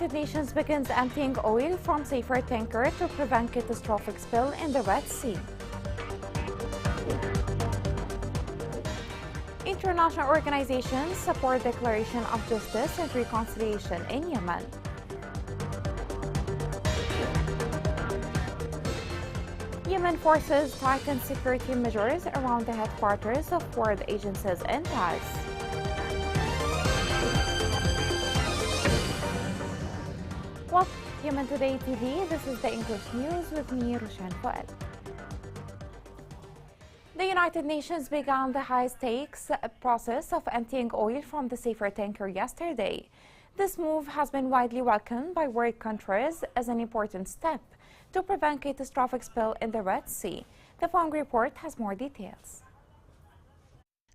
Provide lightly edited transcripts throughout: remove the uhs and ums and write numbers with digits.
United Nations begins emptying oil from safer tanker to prevent catastrophic spill in the Red Sea. International organizations support declaration of justice and reconciliation in Yemen. Yemen forces tighten security measures around the headquarters of world agencies in Taiz. Welcome to Yemen Today TV. This is the English news with me, Roshan Fuad. The United Nations began the high-stakes process of emptying oil from the safer tanker yesterday. This move has been widely welcomed by world countries as an important step to prevent catastrophic spill in the Red Sea. The Fong report has more details.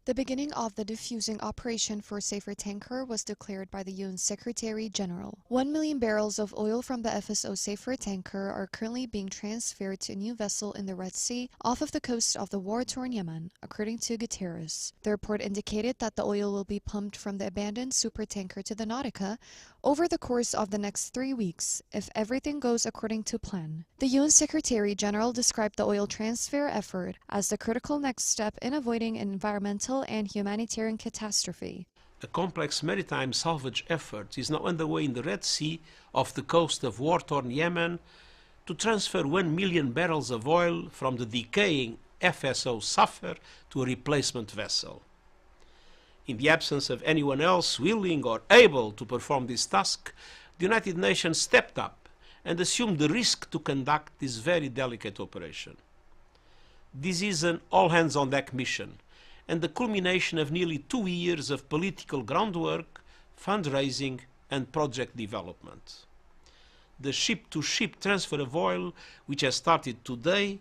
The beginning of the diffusing operation for Safer Tanker was declared by the UN Secretary General. 1 million barrels of oil from the FSO Safer Tanker are currently being transferred to a new vessel in the Red Sea off of the coast of the war-torn Yemen, according to Guterres. The report indicated that the oil will be pumped from the abandoned supertanker to the Nautica over the course of the next 3 weeks, if everything goes according to plan. The UN Secretary General described the oil transfer effort as the critical next step in avoiding an environmental and humanitarian catastrophe. A complex maritime salvage effort is now underway in the Red Sea off the coast of war-torn Yemen to transfer 1 million barrels of oil from the decaying FSO Safar to a replacement vessel. In the absence of anyone else willing or able to perform this task, the United Nations stepped up and assumed the risk to conduct this very delicate operation. This is an all-hands-on-deck mission and the culmination of nearly 2 years of political groundwork, fundraising and project development. The ship-to-ship transfer of oil, which has started today,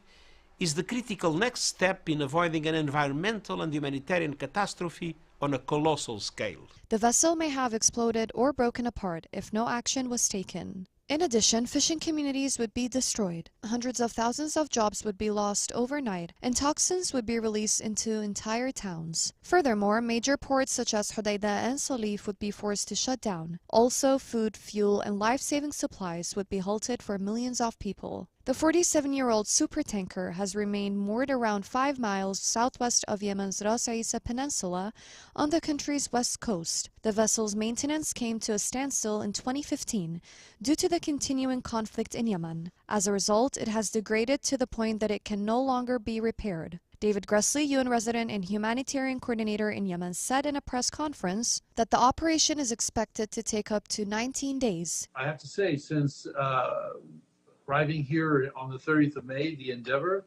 is the critical next step in avoiding an environmental and humanitarian catastrophe on a colossal scale. The vessel may have exploded or broken apart if no action was taken. In addition, fishing communities would be destroyed, hundreds of thousands of jobs would be lost overnight, and toxins would be released into entire towns. Furthermore, major ports such as Hodeidah and Salif would be forced to shut down. Also, food, fuel, and life-saving supplies would be halted for millions of people. The 47-year-old supertanker has remained moored around 5 miles southwest of Yemen's Ras Isa Peninsula on the country's west coast. The vessel's maintenance came to a standstill in 2015 due to the continuing conflict in Yemen. As a result, it has degraded to the point that it can no longer be repaired. David Gressley, UN resident and humanitarian coordinator in Yemen, said in a press conference that the operation is expected to take up to 19 days. I have to say, since arriving here on the 30th of May, the Endeavour,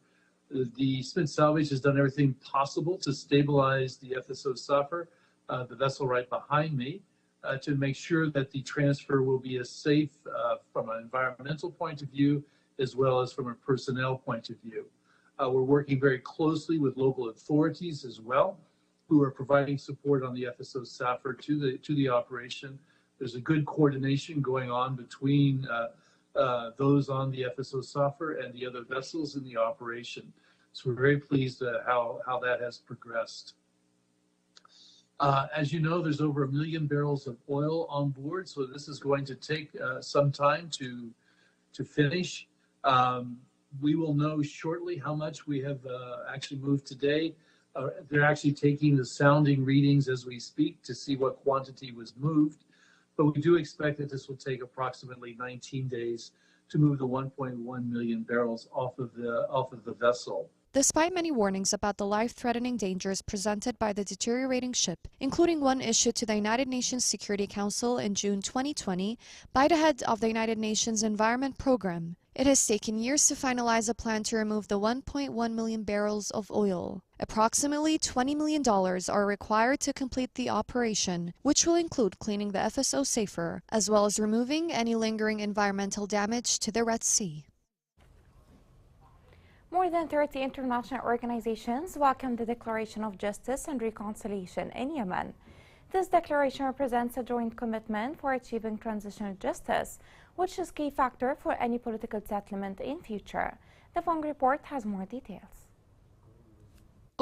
the Smith Salvage has done everything possible to stabilize the FSO Safar, the vessel right behind me, to make sure that the transfer will be as safe from an environmental point of view as well as from a personnel point of view. We're working very closely with local authorities as well, who are providing support on the FSO Safar to the operation. There's a good coordination going on between those on the FSO Safar and the other vessels in the operation. So we're very pleased how that has progressed. As you know, there's over 1 million barrels of oil on board, so this is going to take some time to finish. We will know shortly how much we have actually moved today. They're actually taking the sounding readings as we speak to see what quantity was moved. But we do expect that this will take approximately 19 days to move the 1.1 million barrels off of the vessel. Despite many warnings about the life-threatening dangers presented by the deteriorating ship, including one issued to the United Nations Security Council in June 2020 by the head of the United Nations Environment Program, it has taken years to finalize a plan to remove the 1.1 million barrels of oil. Approximately $20 million are required to complete the operation, which will include cleaning the FSO Safer, as well as removing any lingering environmental damage to the Red Sea. More than 30 international organizations welcomed the Declaration of Justice and Reconciliation in Yemen. This declaration represents a joint commitment for achieving transitional justice, which is a key factor for any political settlement in future. The Fong report has more details.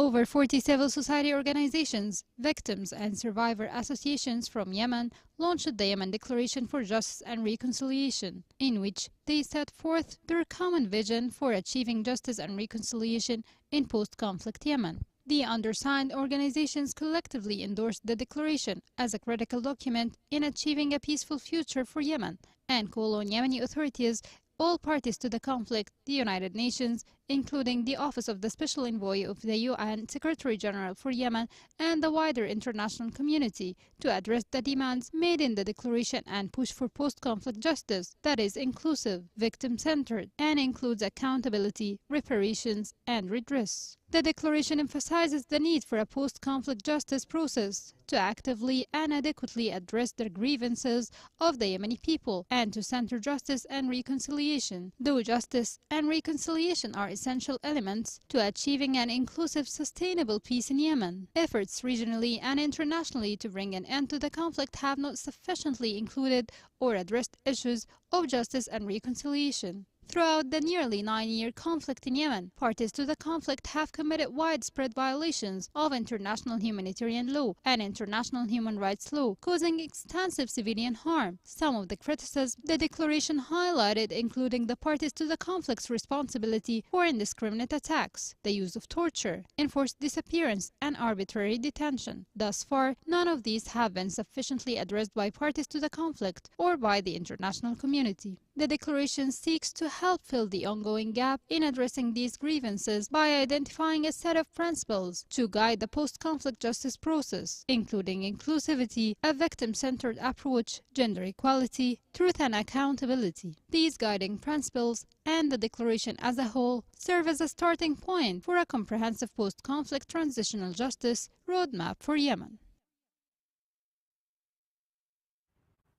Over 40 civil society organizations, victims and survivor associations from Yemen launched the Yemen Declaration for Justice and Reconciliation, in which they set forth their common vision for achieving justice and reconciliation in post-conflict Yemen. The undersigned organizations collectively endorsed the declaration as a critical document in achieving a peaceful future for Yemen and call on Yemeni authorities, all parties to the conflict, the United Nations, including the Office of the Special Envoy of the UN Secretary General for Yemen and the wider international community, to address the demands made in the declaration and push for post-conflict justice that is inclusive, victim-centered, and includes accountability, reparations, and redress. The declaration emphasizes the need for a post-conflict justice process to actively and adequately address the grievances of the Yemeni people and to center justice and reconciliation. Though justice and reconciliation are essential elements to achieving an inclusive, sustainable peace in Yemen, efforts regionally and internationally to bring an end to the conflict have not sufficiently included or addressed issues of justice and reconciliation. Throughout the nearly 9-year conflict in Yemen, parties to the conflict have committed widespread violations of international humanitarian law and international human rights law, causing extensive civilian harm. Some of the criticisms the declaration highlighted including the parties to the conflict's responsibility for indiscriminate attacks, the use of torture, enforced disappearance, and arbitrary detention. Thus far, none of these have been sufficiently addressed by parties to the conflict or by the international community. The declaration seeks to help fill the ongoing gap in addressing these grievances by identifying a set of principles to guide the post-conflict justice process, including inclusivity, a victim-centered approach, gender equality, truth and accountability. These guiding principles and the declaration as a whole serve as a starting point for a comprehensive post-conflict transitional justice roadmap for Yemen.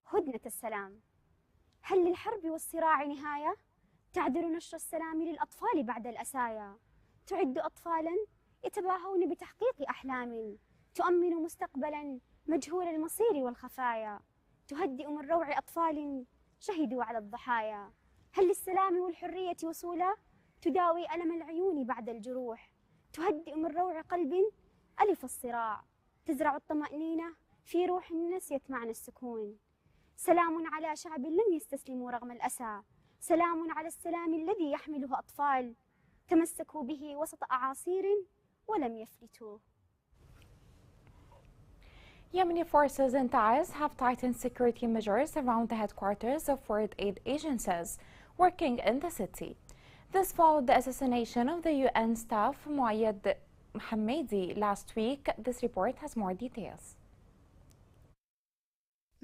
هدنة السلام. هل للحرب والصراع نهاية؟ تعذر نشر السلام للأطفال بعد الأسايا. تعد أطفالا يتباهون بتحقيق أحلام، تؤمن مستقبلا مجهول المصير والخفايا، تهدئ من روع أطفال شهدوا على الضحايا. هل للسلام والحرية وصولا؟ تداوي ألم العيون بعد الجروح، تهدئ من روع قلب ألف الصراع، تزرع الطمأنينة في روح نسيت معنى السكون. سلام على شعب لم يستسلموا رغم الأسى، سلام على السلام الذي يحمله أطفال تمسكوا به وسط أعاصير ولم يفلتوا. Yemeni forces in Taiz have tightened security measures around the headquarters of world aid agencies working in the city. This followed the assassination of the UN staff Muayyad Mohammadi last week. This report has more details.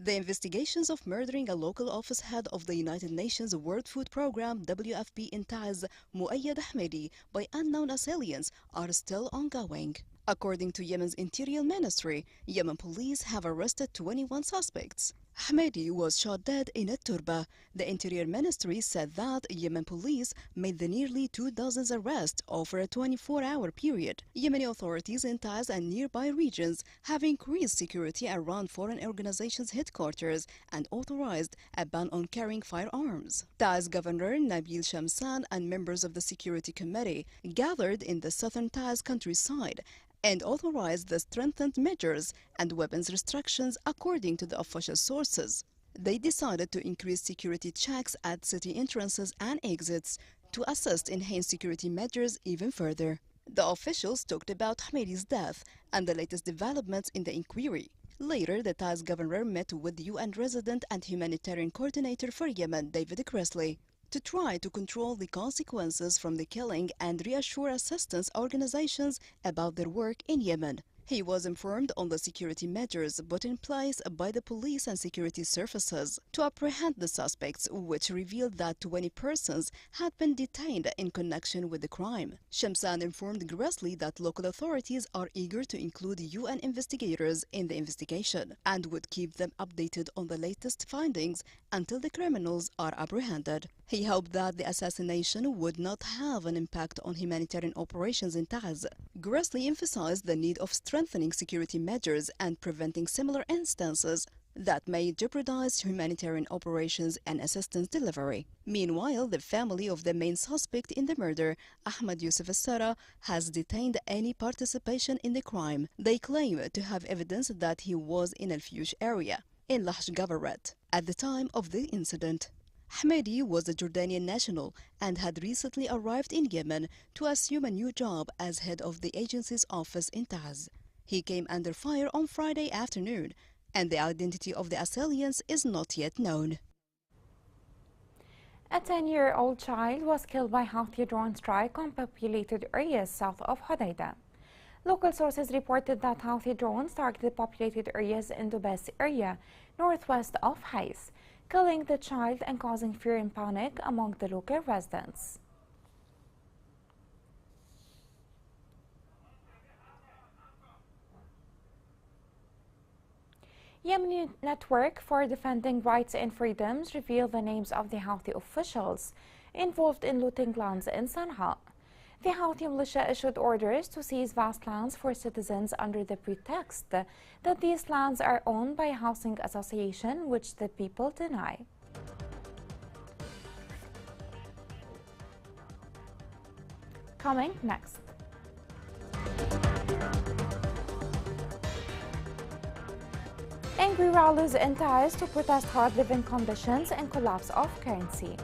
The investigations of murdering a local office head of the United Nations World Food Programme WFP in Taiz, Muayyad Ahmadi, by unknown assailants are still ongoing. According to Yemen's Interior Ministry, Yemen police have arrested 21 suspects. Ahmadi was shot dead in At-Turba. The Interior Ministry said that Yemen police made the nearly 24 arrests over a 24-hour period. Yemeni authorities in Taiz and nearby regions have increased security around foreign organizations' headquarters and authorized a ban on carrying firearms. Taiz Governor Nabil Shamsan and members of the Security Committee gathered in the southern Taiz countryside and authorized the strengthened measures and weapons restrictions according to the official sources. They decided to increase security checks at city entrances and exits to assist enhanced security measures even further. The officials talked about Ahmadi's death and the latest developments in the inquiry. Later, the Taiz governor met with the UN resident and humanitarian coordinator for Yemen, David Cresley, to try to control the consequences from the killing and reassure assistance organizations about their work in Yemen. He was informed on the security measures put in place by the police and security services to apprehend the suspects, which revealed that 20 persons had been detained in connection with the crime. Shamsan informed Gressly that local authorities are eager to include UN investigators in the investigation and would keep them updated on the latest findings until the criminals are apprehended. He hoped that the assassination would not have an impact on humanitarian operations in Taiz. Gressly emphasized the need of strengthening security measures and preventing similar instances that may jeopardize humanitarian operations and assistance delivery. Meanwhile, the family of the main suspect in the murder, Ahmed Yusuf Al-Sara, has detained any participation in the crime. They claim to have evidence that he was in Al-Fiyush area in Lahj Gabarat at the time of the incident. Hamedi was a Jordanian national and had recently arrived in Yemen to assume a new job as head of the agency's office in Taz. He came under fire on Friday afternoon, and the identity of the assailants is not yet known. A 10-year-old child was killed by Houthi drone strike on populated areas south of Hodeidah. Local sources reported that Houthi drones targeted populated areas in Dubas area, northwest of Hais, killing the child and causing fear and panic among the local residents. Yemeni Network for Defending Rights and Freedoms revealed the names of the Houthi officials involved in looting lands in Sana'a. The Houthi militia issued orders to seize vast lands for citizens under the pretext that these lands are owned by a housing association, which the people deny. Coming next. Angry rallies in Taiz to protest hard living conditions and collapse of currency.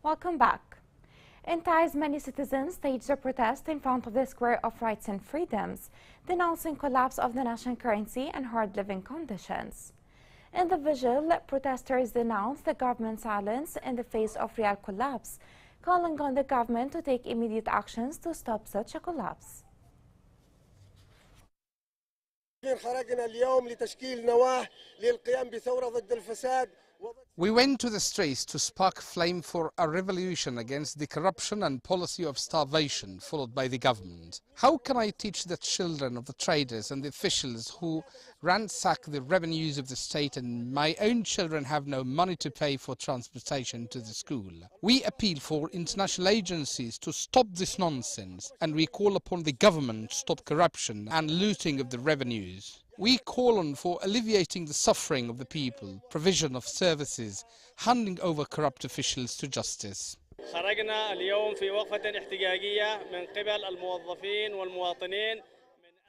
Welcome back. In Taiz, many citizens staged a protest in front of the Square of Rights and Freedoms, denouncing collapse of the national currency and hard living conditions. In the vigil, protesters denounced the government's silence in the face of real collapse, calling on the government to take immediate actions to stop such a collapse. خرجنا اليوم لتشكيل نواة للقيام بثورة ضد الفساد. We went to the streets to spark flame for a revolution against the corruption and policy of starvation followed by the government. How can I teach the children of the traders and the officials who ransack the revenues of the state, and my own children have no money to pay for transportation to the school? We appeal for international agencies to stop this nonsense, and we call upon the government to stop corruption and looting of the revenues. We call on for alleviating the suffering of the people, provision of services, handing over corrupt officials to justice. خرجنا اليوم في وقفة احتجاجية من قبل الموظفين والمواطنين.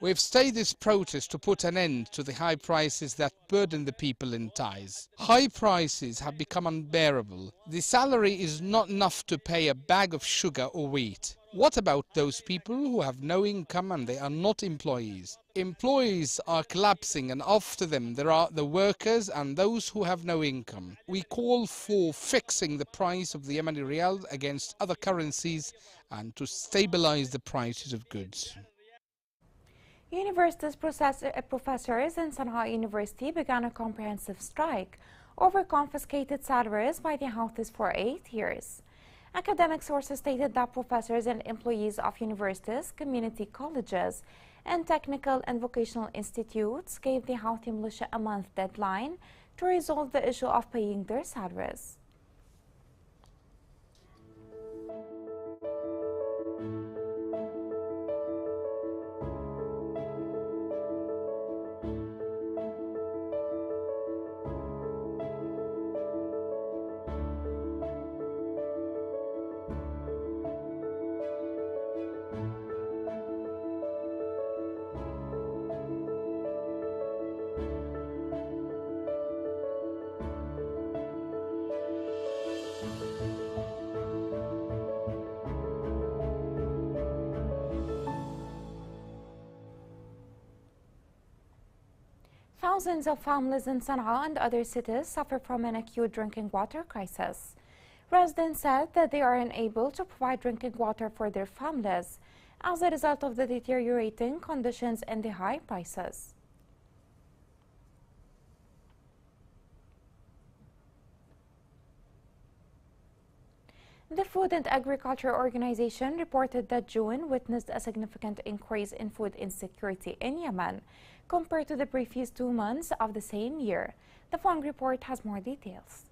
We've stayed this protest to put an end to the high prices that burden the people in Taiz. High prices have become unbearable. The salary is not enough to pay a bag of sugar or wheat. What about those people who have no income and they are not employees? Employees are collapsing, and after them there are the workers and those who have no income. We call for fixing the price of the Yemeni Rial against other currencies and to stabilize the prices of goods. University's professors in Sana'a University began a comprehensive strike over confiscated salaries by the Houthis for 8 years. Academic sources stated that professors and employees of universities, community colleges, and technical and vocational institutes gave the Houthi militia a month deadline to resolve the issue of paying their salaries. Thousands of families in Sana'a and other cities suffer from an acute drinking water crisis. Residents said that they are unable to provide drinking water for their families as a result of the deteriorating conditions and the high prices. The Food and Agriculture Organization reported that June witnessed a significant increase in food insecurity in Yemen compared to the previous 2 months of the same year. The FONG report has more details.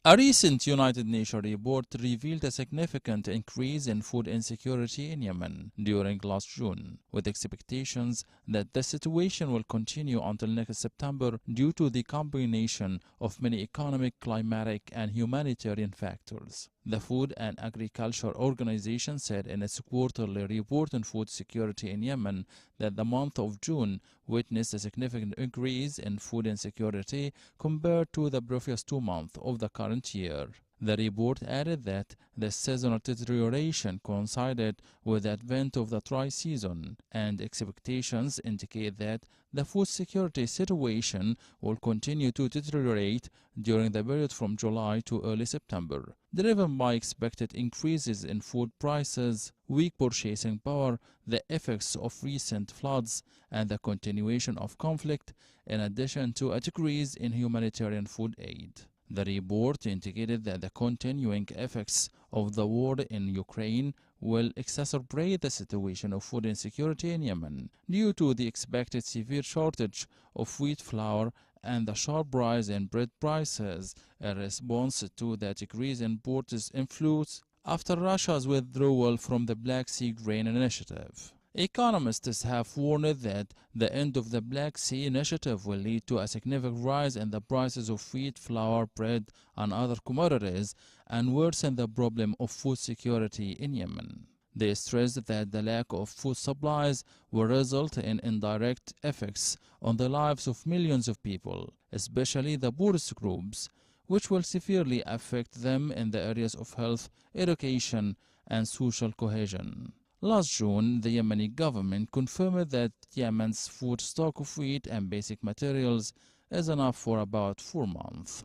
A recent United Nations report revealed a significant increase in food insecurity in Yemen during last June, with expectations that the situation will continue until next September due to the combination of many economic, climatic, and humanitarian factors. The Food and Agriculture Organization said in its quarterly report on food security in Yemen that the month of June witnessed a significant increase in food insecurity compared to the previous 2 months of the current year. The report added that the seasonal deterioration coincided with the advent of the dry season, and expectations indicate that the food security situation will continue to deteriorate during the period from July to early September, driven by expected increases in food prices, weak purchasing power, the effects of recent floods, and the continuation of conflict, in addition to a decrease in humanitarian food aid. The report indicated that the continuing effects of the war in Ukraine will exacerbate the situation of food insecurity in Yemen due to the expected severe shortage of wheat flour and the sharp rise in bread prices in response to the decrease in imports inflows after Russia's withdrawal from the Black Sea Grain Initiative. Economists have warned that the end of the Black Sea Initiative will lead to a significant rise in the prices of wheat, flour, bread, and other commodities and worsen the problem of food security in Yemen. They stressed that the lack of food supplies will result in indirect effects on the lives of millions of people, especially the poorest groups, which will severely affect them in the areas of health, education, and social cohesion. Last June, the Yemeni government confirmed that Yemen's food stock of wheat and basic materials is enough for about 4 months.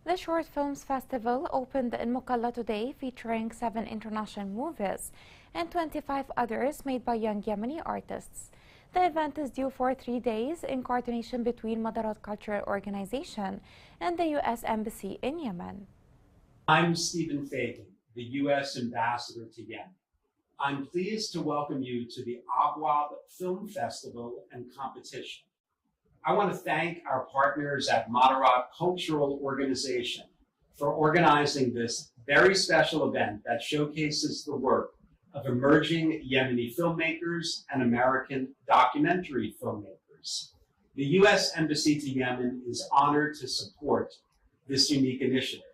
The Short Films Festival opened in Mukalla today, featuring 7 international movies and 25 others made by young Yemeni artists. The event is due for 3 days in coordination between Madarat Cultural Organization and the U.S. Embassy in Yemen. I'm Stephen Fagan, the U.S. Ambassador to Yemen. I'm pleased to welcome you to the Abwab Film Festival and Competition. I want to thank our partners at Madarat Cultural Organization for organizing this very special event that showcases the work of emerging Yemeni filmmakers and American documentary filmmakers. The U.S. Embassy to Yemen is honored to support this unique initiative.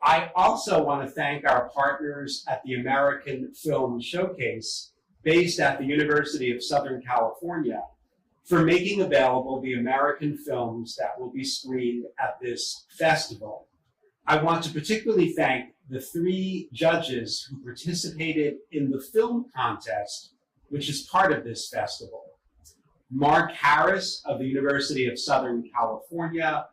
I also want to thank our partners at the American Film Showcase, based at the University of Southern California, for making available the American films that will be screened at this festival. I want to particularly thank the 3 judges who participated in the film contest, which is part of this festival. Mark Harris of the University of Southern California,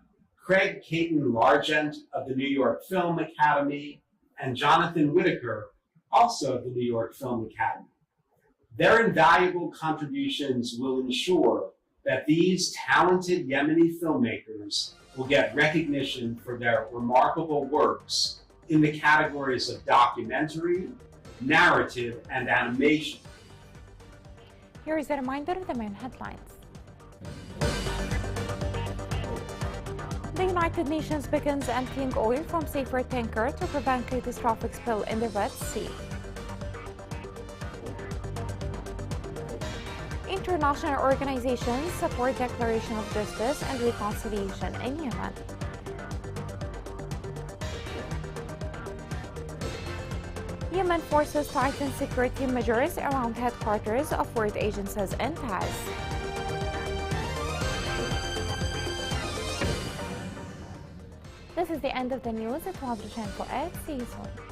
Craig Caton-Largent of the New York Film Academy, and Jonathan Whitaker, also of the New York Film Academy. Their invaluable contributions will ensure that these talented Yemeni filmmakers will get recognition for their remarkable works in the categories of documentary, narrative, and animation. Here is a reminder of the main headlines. The United Nations begins emptying oil from safer tanker to prevent catastrophic spill in the Red Sea. International organizations support declaration of justice and reconciliation in Yemen. Yemen forces tighten security measures around headquarters of world agencies in Taiz. This is the end of the news. It was Roshan Fouad. See you soon.